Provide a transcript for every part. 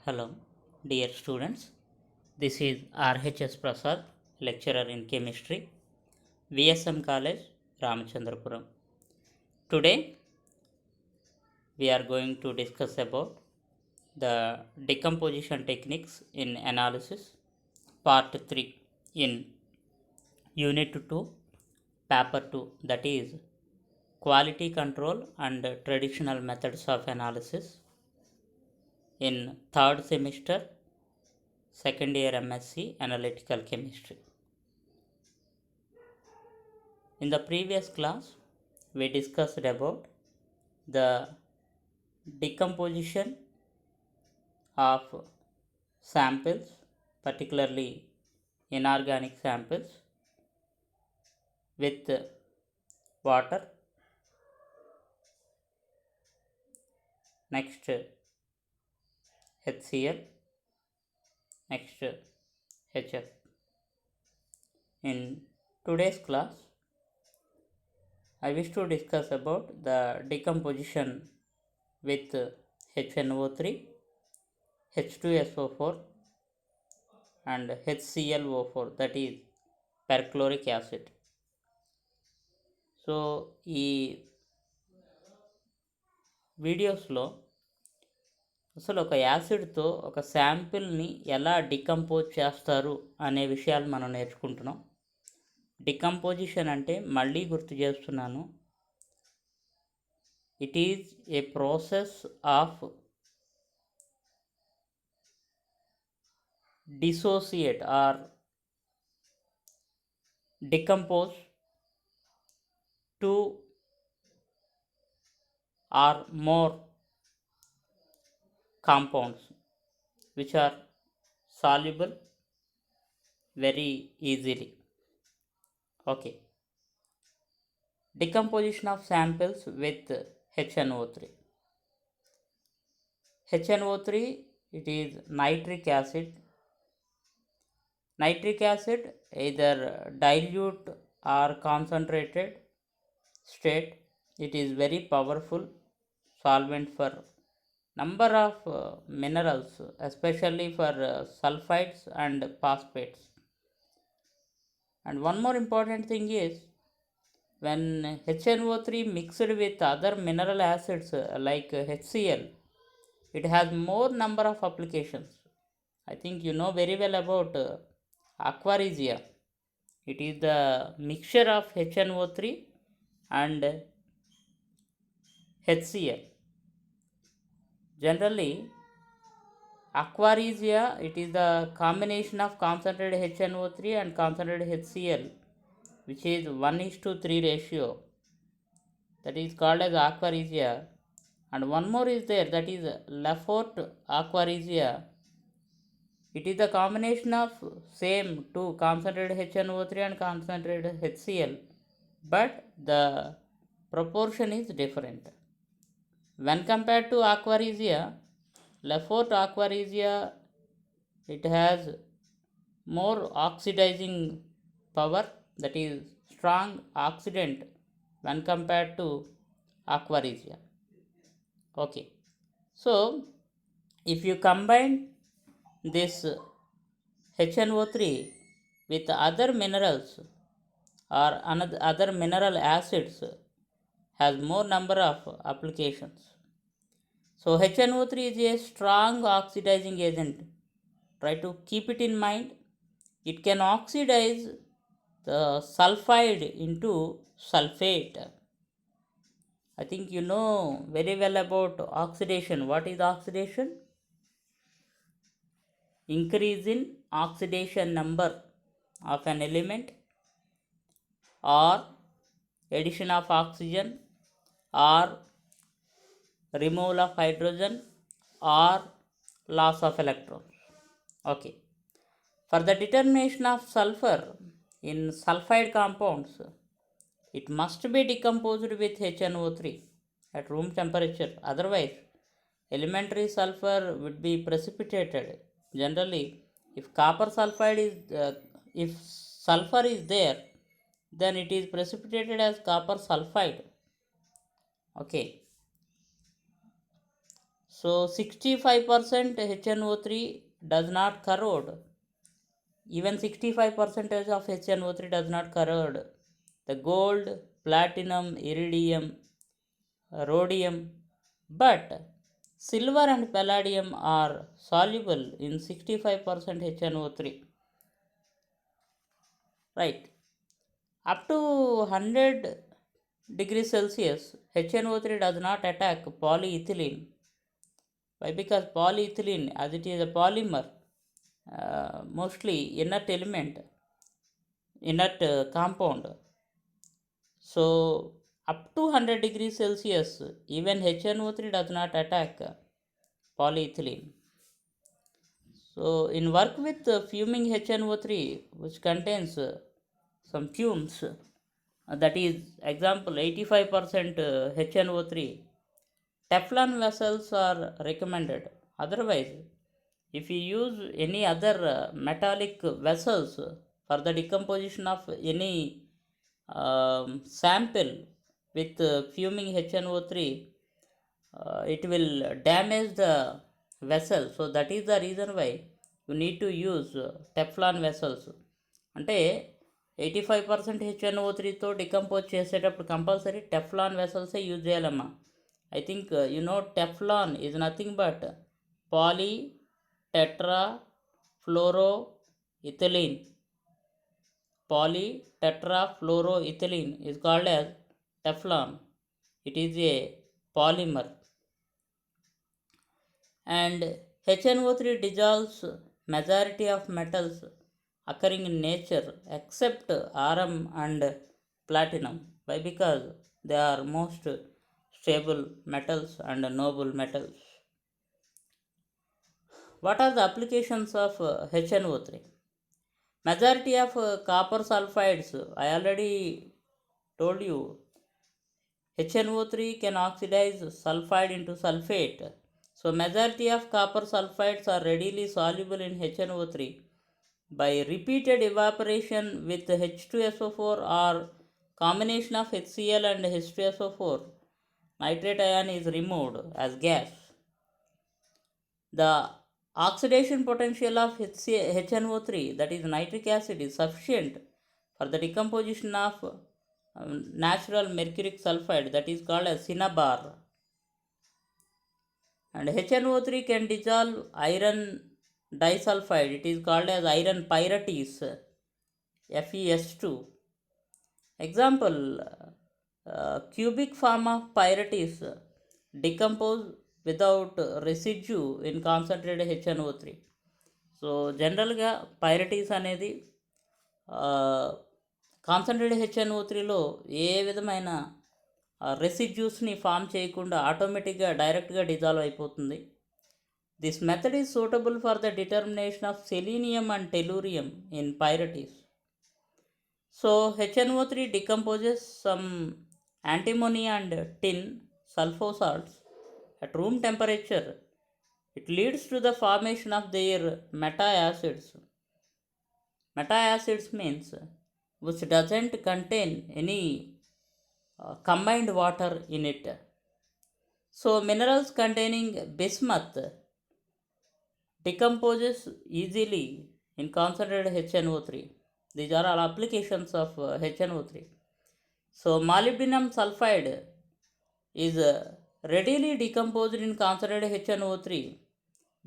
Hello, dear students. This is RHS Prasad, lecturer in chemistry, VSM College, Ramachandrapuram. Today, we are going to discuss about the decomposition techniques in analysis, part 3 in Unit 2, Paper 2, that is quality control and traditional methods of analysis in third semester, second year MSc Analytical Chemistry. In the previous class, we discussed about the decomposition of samples, particularly inorganic samples, with water. Next, HCl. Next, HF. In today's class, I wish to discuss about the decomposition with HNO3, H2SO4 and HClO4, that is perchloric acid. So ఈ వీడియోస్లో అసలు ఒక యాసిడ్తో ఒక శాంపిల్ని ఎలా decompose చేస్తారు అనే విషయాలు మనం నేర్చుకుంటున్నాం. డికంపోజిషన్ అంటే మళ్ళీ గుర్తు చేస్తున్నాను, it is a process of dissociate or decompose two or more compounds which are soluble very easily. Okay. Decomposition of samples with HNO3. HNO3, it is nitric acid. Nitric acid, either dilute or concentrated state, it is very powerful solvent for number of minerals, especially for sulfides and phosphates. And one more important thing is, when HNO3 mixed with other mineral acids like HCl, it has more number of applications. I think you know very well about aqua regia. It is the mixture of HNO3 and HCl. Generally, aqua regia, it is the combination of concentrated HNO3 and concentrated HCl, which is 1:3 ratio. That is called as aqua regia. And one more is there, that is Lafort aqua regia. It is the combination of same two concentrated HNO3 and concentrated HCl, but the proportion is different. When compared to aqua regia, Lafort aqua regia, it has more oxidizing power, that is strong oxidant when compared to aqua regia. Okay, so if you combine this HNO3 with other minerals or other mineral acids, has more number of applications. So HNO3 is a strong oxidizing agent. Try to keep it in mind. It can oxidize the sulfide into sulfate. I think you know very well about oxidation. What is oxidation? Increase in oxidation number of an element, or addition of oxygen, or removal of hydrogen, or loss of electrons. Okay. For the determination of sulfur in sulfide compounds, it must be decomposed with HNO3 at room temperature. Otherwise, elementary sulfur would be precipitated. Generally, if copper sulfide is if sulfur is there, then it is precipitated as copper sulfide. Okay. So 65% HNO3 does not corrode. Even 65% of HNO3 does not corrode. The gold, platinum, iridium, rhodium, but silver and palladium are soluble in 65% HNO3. Right. Up to 100 degrees Celsius, HNO3 does not attack polyethylene. Why? Because polyethylene, as it is a polymer, mostly inert element, inert compound. So, up to 100 degrees Celsius, even HNO3 does not attack polyethylene. So, in work with fuming HNO3, which contains some fumes, that is example 85% HNO3, Teflon vessels are recommended. Otherwise, if you use any other metallic vessels for the decomposition of any sample with fuming HNO3, it will damage the vessel. So that is the reason why you need to use Teflon vessels. అంటే 85% HNO3తో decompose చేసేటప్పుడు compulsory Teflon వెసల్సే use చేయాలమ్మా. I think Teflon is nothing but poly tetra fluoroethylene. Polytetrafluoroethylene is called as Teflon. It is a polymer, and HNO3 dissolves majority of metals occurring in nature except Rm and platinum. Why? Because they are most stable metals and noble metals. What are the applications of HNO3? Majority of copper sulfides, I already told you, HNO3 can oxidize sulfide into sulfate. So majority of copper sulfides are readily soluble in HNO3 by repeated evaporation with H2SO4 or combination of HCl and H2SO4. Nitrate ion is removed as gas. The oxidation potential of HNO3, that is nitric acid, is sufficient for the decomposition of natural mercuric sulfide, that is called as cinnabar. And HNO3 can dissolve iron disulfide, it is called as iron pyrites, FeS2. Example, cubic form of pyrites decompose without residue in concentrated HNO3. So జనరల్గా pyrites అనేది concentrated HNO3లో ఏ విధమైన రెసిడ్యూస్ని form చేయకుండా ఆటోమేటిక్గా డైరెక్ట్గా dissolve అయిపోతుంది. This method is suitable for the determination of selenium and tellurium in pyrites. So HNO3 decomposes some antimony and tin sulfur salts at room temperature. It leads to the formation of their meta-acids. Meta-acids means which doesn't contain any combined water in it. So minerals containing bismuth decomposes easily in concentrated HNO3. These are all applications of HNO3. So molybdenum sulfide is readily decomposed in concentrated HNO3,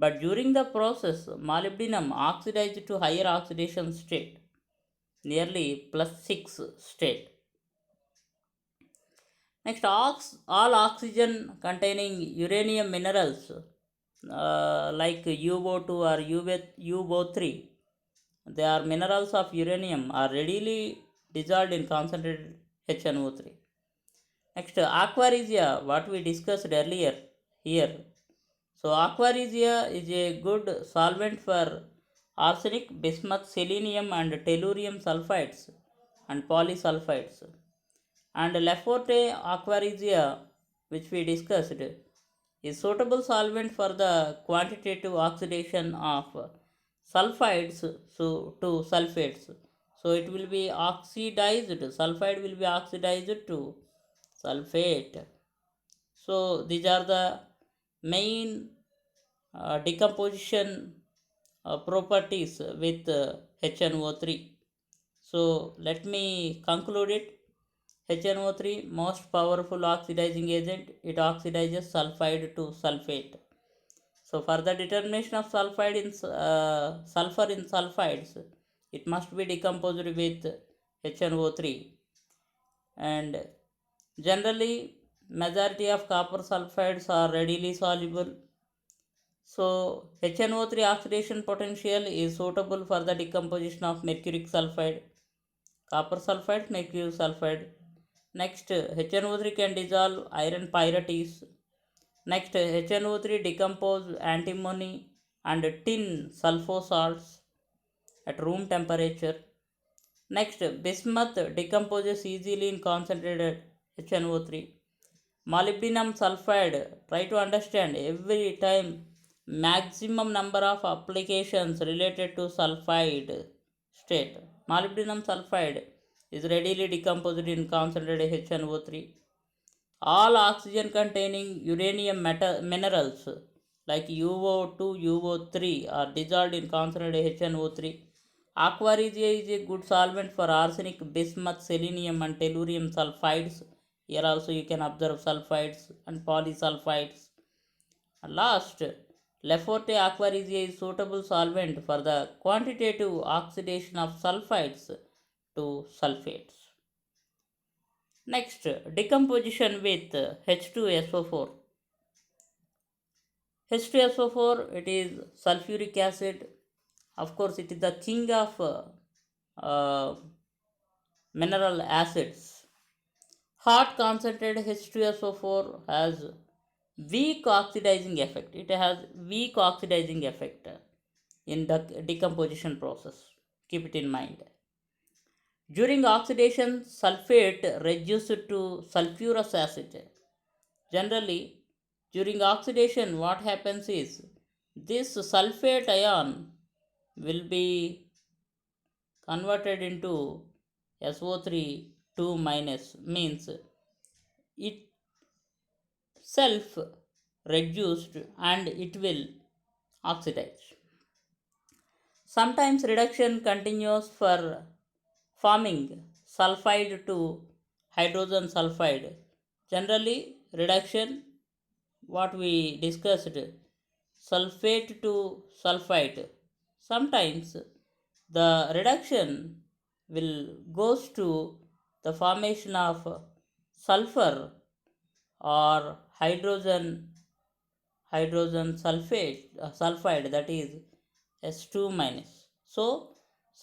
but during the process molybdenum oxidized to higher oxidation state, nearly +6 state. Next, all oxygen containing uranium minerals like UO2 or UO3, they are minerals of uranium, are readily dissolved in concentrated HNO3. Next, aqua regia, what we discussed earlier here. So aqua regia is a good solvent for arsenic, bismuth, selenium and tellurium sulfides and polysulfides. And Leforte aqua regia, which we discussed, is suitable solvent for the quantitative oxidation of sulfides to sulfates. So it will be oxidized, sulfide will be oxidized to sulfate. So these are the main decomposition properties with HNO3. So let me conclude it. HNO3 most powerful oxidizing agent. It oxidizes sulfide to sulfate. So for the determination of sulfide in sulfur in sulfides, it must be decomposed with HNO3. And generally, majority of copper sulfides are readily soluble. So HNO3 oxidation potential is suitable for the decomposition of mercuric sulfide, copper sulfide, mercury sulfide. Next, HNO3 can dissolve iron pyrites. Next, HNO3 decompose antimony and tin sulfosalts at room temperature. Next, bismuth decomposes easily in concentrated HNO3. Molybdenum sulfide, try to understand every time maximum number of applications related to sulfide state. Molybdenum sulfide is readily decomposed in concentrated HNO3. All oxygen containing uranium minerals like UO2, UO3 are dissolved in concentrated HNO3. Aqua regia is a good solvent for arsenic, bismuth, selenium, and tellurium sulfides. Here also you can observe sulfides and polysulfides. And last, Leforte aqua regia is suitable solvent for the quantitative oxidation of sulfides to sulfates. Next, decomposition with H2SO4. H2SO4, it is sulfuric acid. Of course, it is the king of mineral acids. Hot concentrated H2SO4 has weak oxidizing effect. It has weak oxidizing effect in the decomposition process. Keep it in mind. During oxidation, sulfate reduced to sulfurous acid. Generally, during oxidation, what happens is this sulfate ion will be converted into SO3 2 minus, means it self reduced and it will oxidize. Sometimes reduction continues for forming sulfide to hydrogen sulfide. Generally, reduction what we discussed, sulfate to sulfite. Sometimes the reduction will goes to the formation of sulfur or hydrogen sulfide, that is S2 minus. So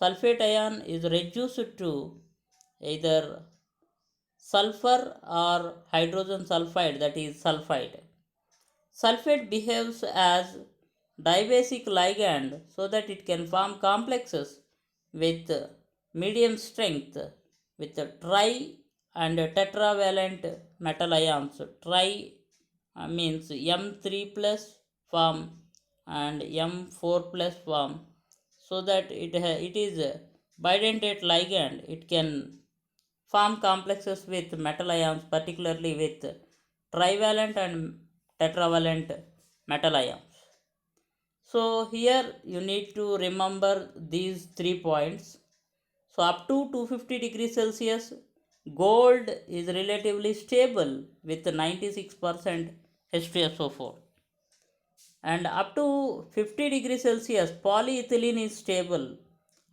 sulfate ion is reduced to either sulfur or hydrogen sulfide, that is sulfide. Sulfate behaves as dibasic ligand so that it can form complexes with medium strength with tri and tetravalent metal ions. Tri means M3 plus form and M4 plus form, so that it is a bidentate ligand. It can form complexes with metal ions, particularly with trivalent and tetravalent metal ions. So here you need to remember these 3 points. So up to 250 degrees Celsius, gold is relatively stable with 96% H2SO4. And up to 50 degrees Celsius, polyethylene is stable.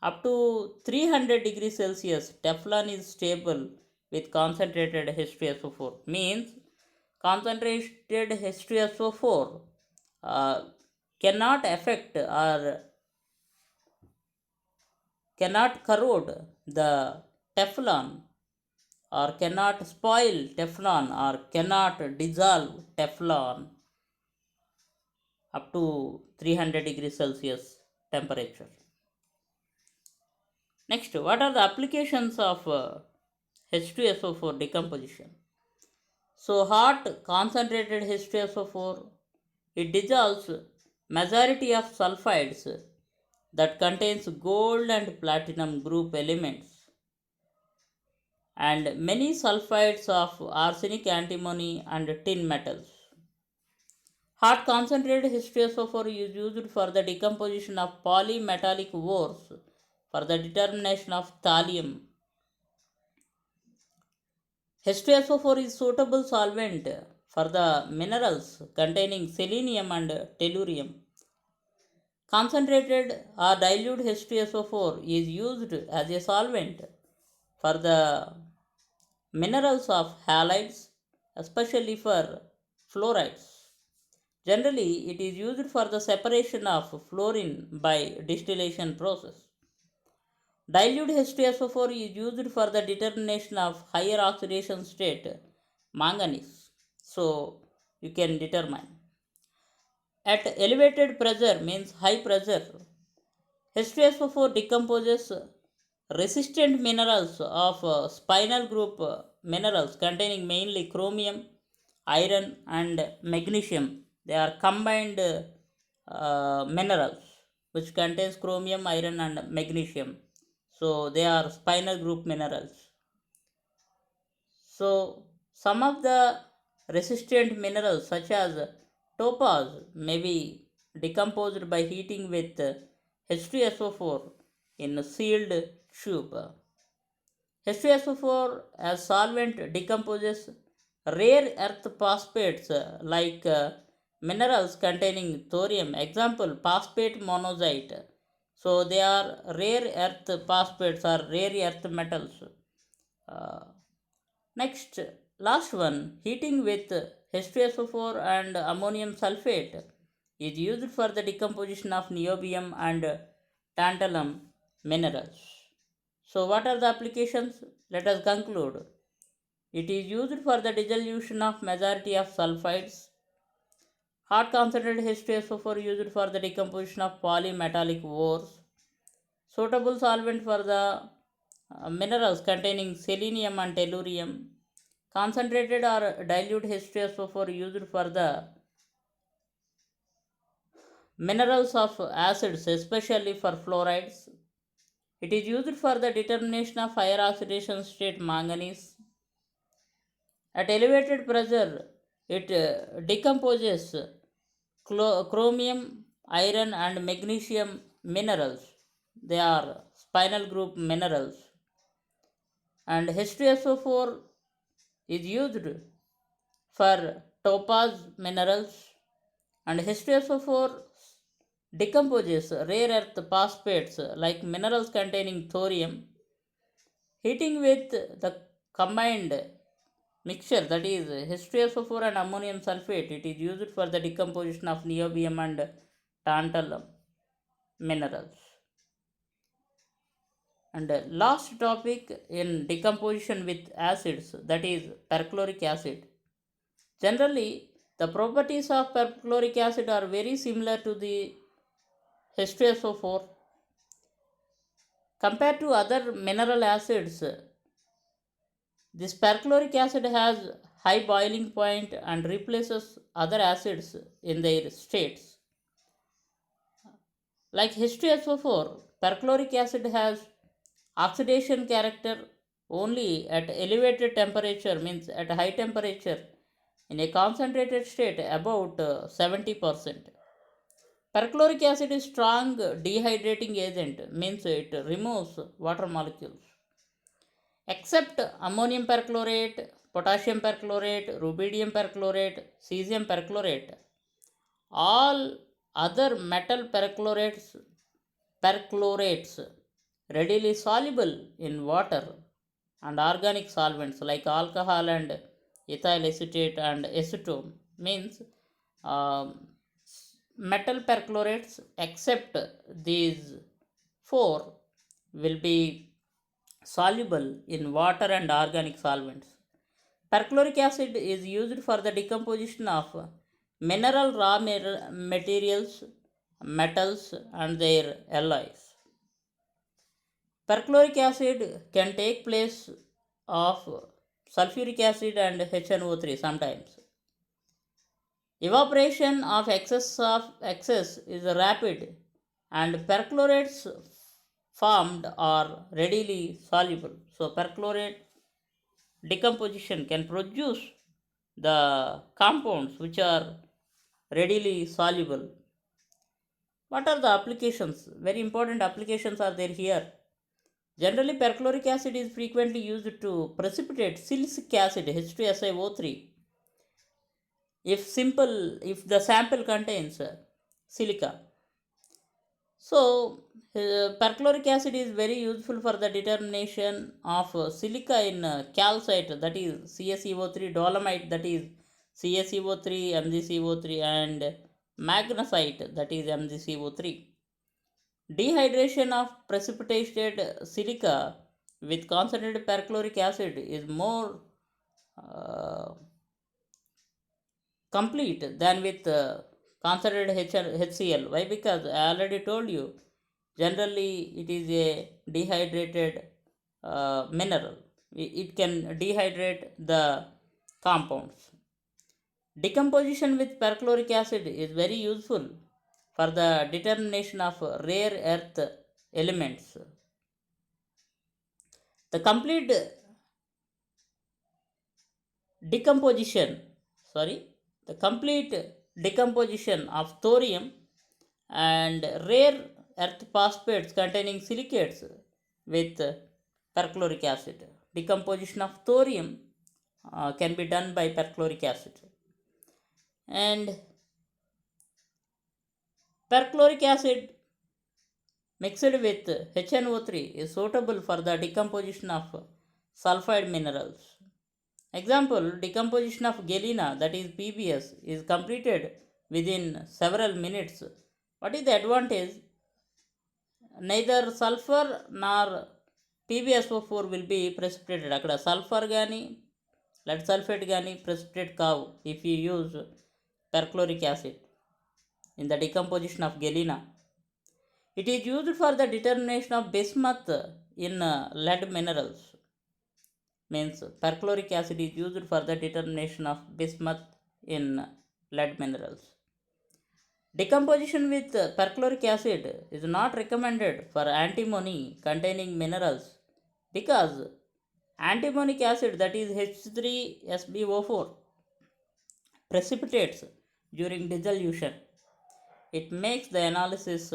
Up to 300 degrees Celsius, Teflon is stable with concentrated H2SO4. Means concentrated H2SO4 cannot affect or cannot corrode the Teflon, or cannot spoil Teflon, or cannot dissolve Teflon up to 300 degrees Celsius temperature. Next, what are the applications of H2SO4 decomposition? So hot concentrated H2SO4, it dissolves majority of sulfides that contains gold and platinum group elements and many sulfides of arsenic, antimony and tin metals. Hot concentrated H2SO4 is used for the decomposition of polymetallic ores for the determination of thallium. H2SO4 is suitable solvent for the minerals containing selenium and tellurium. Concentrated or dilute H2SO4 is used as a solvent for the minerals of halides, especially for fluorides. Generally, it is used for the separation of fluorine by distillation process. Dilute H2SO4 is used for the determination of higher oxidation state manganese. So, you can determine. At elevated pressure means high pressure, H2SO4 decomposes resistant minerals of spinal group minerals containing mainly chromium, iron, and magnesium. They are combined minerals which contains chromium, iron, and magnesium. So they are spinal group minerals. So some of the resistant minerals such as topaz may be decomposed by heating with H2SO4 in a sealed tube. H2SO4 as solvent decomposes rare earth phosphates like minerals containing thorium. Example, phosphate monazite. So they are rare earth phosphates or rare earth metals. Uh, Next, last one, heating with H2SO4 and ammonium sulfate is used for the decomposition of niobium and tantalum minerals. So, what are the applications? Let us conclude. It is used for the dissolution of majority of sulfides. Hot concentrated H2SO4 used for the decomposition of polymetallic ores. Suitable solvent for the minerals containing selenium and tellurium. Concentrated or dilute H2SO4 used for the minerals of acids, especially for fluorides. It is used for the determination of higher oxidation state manganese. At elevated pressure, it decomposes chromium, iron, and magnesium minerals. They are spinal group minerals. And H2SO4 is used for topaz minerals, and H2SO4 decomposes rare earth phosphates like minerals containing thorium. Heating with the combined mixture, that is H2SO4 and ammonium sulfate, it is used for the decomposition of niobium and tantalum minerals. And last topic in decomposition with acids, that is perchloric acid. Generally, the properties of perchloric acid are very similar to the H2SO4. Compared to other mineral acids, this perchloric acid has high boiling point and replaces other acids in their states. Like H2SO4, perchloric acid has oxidation character only at elevated temperature, means at high temperature in a concentrated state about 70%. Perchloric acid is strong dehydrating agent, means it removes water molecules. Except ammonium perchlorate, potassium perchlorate, rubidium perchlorate, cesium perchlorate, all other metal perchlorates readily soluble in water and organic solvents like alcohol and ethyl acetate and acetone, means um, metal perchlorates except these four will be soluble in water and organic solvents. Perchloric acid is used for the decomposition of mineral materials, metals, and their alloys. Perchloric acid can take place of sulfuric acid and HNO3 sometimes. Evaporation of excess is rapid and perchlorates formed are readily soluble. So perchlorate decomposition can produce the compounds which are readily soluble. What are the applications? Very important applications are there here. Generally, perchloric acid is frequently used to precipitate silicic acid H2SiO3 if the sample contains silica. So, perchloric acid is very useful for the determination of silica in calcite, that is CaCO3, dolomite, that is CaCO3, MgCO3, and magnesite, that is MgCO3. Dehydration of precipitated silica with concentrated perchloric acid is more uh, complete than with concentrated HCl. Why? Because I already told you, generally it is a dehydrated mineral. It can dehydrate the compounds. Decomposition with perchloric acid is very useful for the determination of rare earth elements. The complete decomposition, sorry, the complete decomposition of thorium and rare earth phosphates containing silicates with perchloric acid. Decomposition of thorium can be done by perchloric acid. And perchloric acid mixed with HNO3 is suitable for the decomposition of sulfide minerals. Example, decomposition of galena, that is PBS, is completed within several minutes. What is the advantage? Neither sulfur nor PbSO4 will be precipitated. అక్కడ sulphur కానీ lead sulfate కానీ precipitate కావు if you use perchloric acid in the decomposition of galena. It is used for the determination of bismuth in lead minerals. Means perchloric acid is used for the determination of bismuth in lead minerals. Decomposition with perchloric acid is not recommended for antimony containing minerals because antimonic acid, that is H3SbO4, precipitates during dissolution. It makes the analysis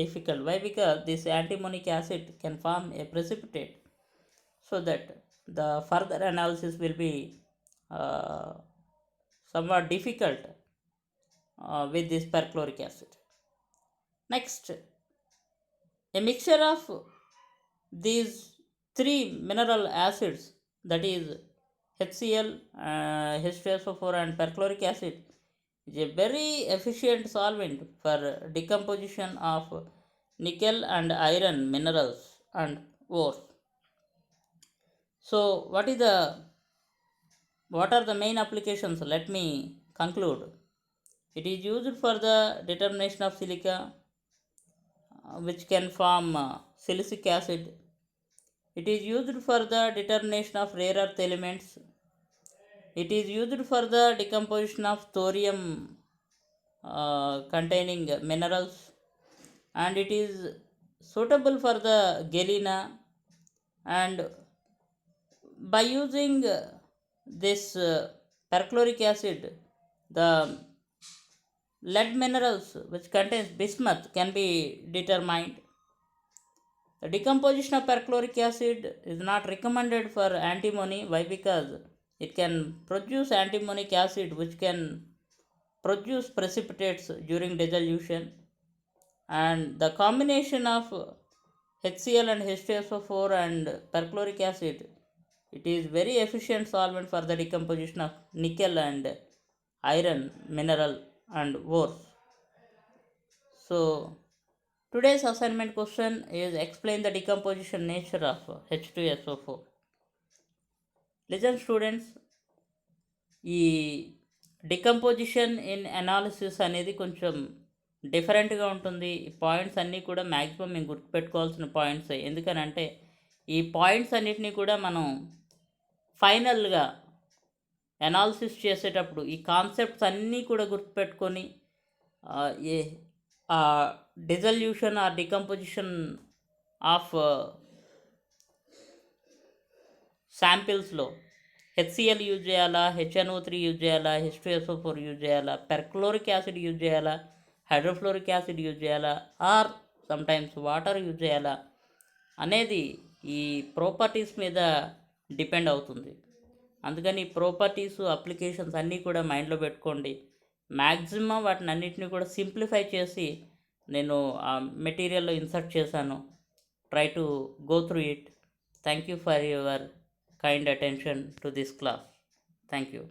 difficult. Why? Because this antimonic acid can form a precipitate, so that the further analysis will be somewhat difficult with this perchloric acid. Next, a mixture of these three mineral acids, that is HCl, H2SO4, and perchloric acid, is a very efficient solvent for decomposition of nickel and iron minerals and ores. So, what are the main applications? Let me conclude. It is used for the determination of silica, which can form silicic acid. It is used for the determination of rare earth elements. It is used for the decomposition of thorium containing minerals, and it is suitable for the galena. And by using this perchloric acid, the lead minerals which contains bismuth can be determined. The decomposition of perchloric acid is not recommended for antimony. Why? Because it can produce antimonic acid which can produce precipitates during dissolution, and the combination of HCl and H2SO4 and perchloric acid, it is very efficient solvent for the decomposition of nickel and iron mineral and ores. So, today's assignment question is explain the decomposition nature of H2SO4. Listen students, ఈ decomposition in analysis అనేది కొంచెం డిఫరెంట్గా ఉంటుంది. ఈ points అన్నీ కూడా maximum మేము గుర్తుపెట్టుకోవాల్సిన పాయింట్స్. ఎందుకనంటే ఈ పాయింట్స్ అన్నిటినీ కూడా మనం ఫైనల్గా అనాలిసిస్ చేసేటప్పుడు ఈ కాన్సెప్ట్స్ అన్నీ కూడా గుర్తుపెట్టుకొని a dissolution or decomposition of శాంపిల్స్లో హెచ్సిఎల్ యూజ్ చేయాలా, హెచ్ఎన్ఓ3 యూజ్ చేయాలా, హెచ్2SO4 యూజ్ చేయాలా, పెర్క్లోరిక్ యాసిడ్ యూజ్ చేయాలా, హైడ్రోఫ్లోరిక్ యాసిడ్ యూజ్ చేయాలా, ఆర్ సమ్టైమ్స్ వాటర్ యూజ్ చేయాలా అనేది ఈ ప్రాపర్టీస్ మీద డిపెండ్ అవుతుంది. అందుకని ప్రాపర్టీస్ అప్లికేషన్స్ అన్నీ కూడా మైండ్లో పెట్టుకోండి. మ్యాక్సిమం వాటిని అన్నిటిని కూడా సింప్లిఫై చేసి నేను ఆ మెటీరియల్లో ఇన్సర్ట్ చేశాను. Try to go through it. Thank you for your kind attention to this class. Thank you.